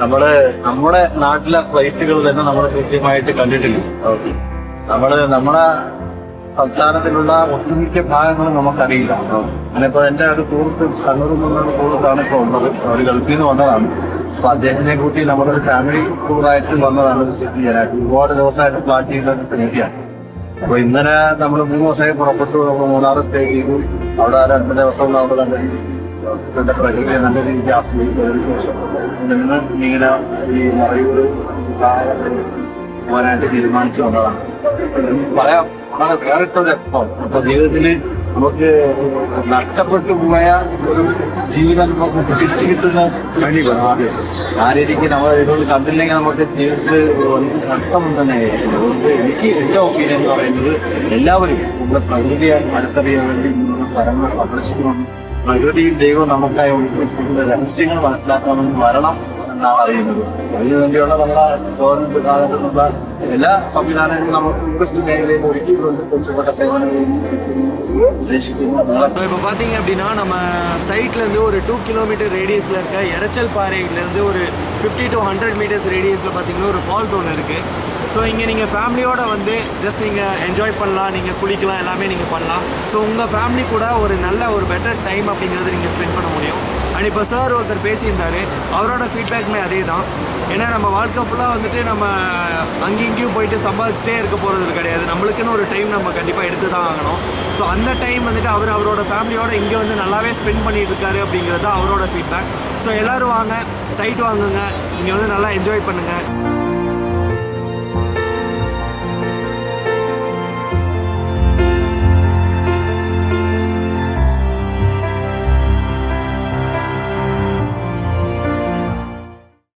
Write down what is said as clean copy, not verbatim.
നമ്മുടെ നാട്ടിലെ പ്ലേസുകൾ തന്നെ നമ്മൾ കൃത്യമായിട്ട് കണ്ടിട്ടില്ല. നമ്മുടെ സംസ്ഥാനത്തിലുള്ള ഒട്ടുമിക്ക ഭാഗങ്ങളും നമുക്കറിയില്ല. ഞാനിപ്പോ എന്റെ ഒരു സുഹൃത്ത് കണ്ണൂരിൽ നിന്നൊരു സുഹൃത്താണ് ഇപ്പോൾ ഉള്ളത്. അവർ ഗൾഫിൽ നിന്ന് വന്നതാണ്. അപ്പൊ അദ്ദേഹത്തിനെ കൂട്ടി നമ്മളൊരു ഫാമിലി ടൂറായിട്ട് വന്നതാണ് ഒരു സിറ്റി ചെയ്യാനായിട്ട്. ഒരുപാട് ദിവസമായിട്ട് പ്ലാൻ ചെയ്യുന്ന ഒരു സിറ്റിയാണ്. അപ്പൊ ഇന്നലെ നമ്മൾ 3 ദിവസമായി പുറപ്പെട്ടു. നമ്മൾ മൂന്നാറ് സ്റ്റേ ചെയ്തു. അവിടെ 2 ദിവസം നമ്മൾ ഇതിന്റെ പ്രകൃതിയെ നല്ല രീതിയിൽ ആസ്വദിച്ചതിനു ശേഷം നിന്ന് ഇങ്ങനെ ഈ മറയൂർ പോകാനായിട്ട് തീരുമാനിച്ചു വന്നതാണ്. പറയാം, വളരെ വേറിട്ടൊരു അനുഭവം. അപ്പൊ ജീവിതത്തില് നമുക്ക് നഷ്ടപ്പെട്ടു പോയ ഒരു ജീവിതം നമുക്ക് തിരിച്ചു കിട്ടുന്ന വേണ്ടി വരും. ആദ്യം ആ രീതിക്ക് നമ്മൾ ഇതൊന്നും കണ്ടില്ലെങ്കിൽ നമുക്ക് ജീവിതത്തിൽ നഷ്ടമുണ്ടെന്നേ. എനിക്ക് എന്റെ ഒപ്പീനിയൻ എന്ന് പറയുന്നത് എല്ലാവരും നമ്മുടെ പ്രകൃതിയെ അടുത്തറിയാൻ വേണ്ടി സ്ഥലങ്ങൾ സന്ദർശിക്കണം. പ്രകൃതിയും ദൈവവും നമുക്കായി ഒളിപ്പിച്ചിട്ടുള്ള രഹസ്യങ്ങൾ മനസ്സിലാക്കണമെന്ന് വരണം എന്നാണ് അറിയുന്നത്. അതിനുവേണ്ടിയുള്ള നമ്മുടെ ഗവൺമെന്റ് കാലത്തുള്ള എല്ലാ സംവിധാനങ്ങളും നമുക്ക് ടൂറിസ്റ്റ് മേഖലയിൽ ഒരുക്കിയിട്ടുണ്ട്. മെച്ചപ്പെട്ട സേവനങ്ങൾ இப்போ பார்த்தீங்க அப்படின்னா நம்ம சைட்லேருந்து ஒரு 2 கிலோமீட்டர் ரேடியஸில் இருக்க எரச்சல் பாறையிலேருந்து ஒரு 50 to 100 மீட்டர்ஸ் ரேடியஸில் பார்த்தீங்கன்னா ஒரு ஃபால்ஸ் ஒன்று இருக்குது. ஸோ இங்கே நீங்கள் ஃபேமிலியோடு வந்து ஜஸ்ட் நீங்கள் என்ஜாய் பண்ணலாம், நீங்கள் குளிக்கலாம், எல்லாமே நீங்கள் பண்ணலாம். ஸோ உங்கள் ஃபேமிலி கூட ஒரு நல்ல ஒரு பெட்டர் டைம் அப்படிங்கிறது நீங்கள் ஸ்பெண்ட் பண்ண முடியும். அண்ட் இப்போ சார் ஒருத்தர் பேசியிருந்தார், அவரோட ஃபீட்பேக்குமே அதே தான். ஏன்னா நம்ம வாழ்க்கை ஃபுல்லாக வந்துட்டு நம்ம அங்கேயும் இங்கேயும் போயிட்டு சம்பாதிச்சிட்டே இருக்க போகிறது கிடையாது. நம்மளுக்குன்னு ஒரு டைம் நம்ம கண்டிப்பாக எடுத்து தான் ஆகணும். ஸோ அந்த டைம் வந்துட்டு அவரோட ஃபேமிலியோட இங்கே வந்து நல்லாவே ஸ்பெண்ட் பண்ணிட்டு இருக்காரு அப்படிங்கிறது தான் அவரோட ஃபீட்பேக். ஸோ எல்லோரும் வாங்க, சைட் வாங்குங்க, இங்கே வந்து நல்லா என்ஜாய் பண்ணுங்கள்.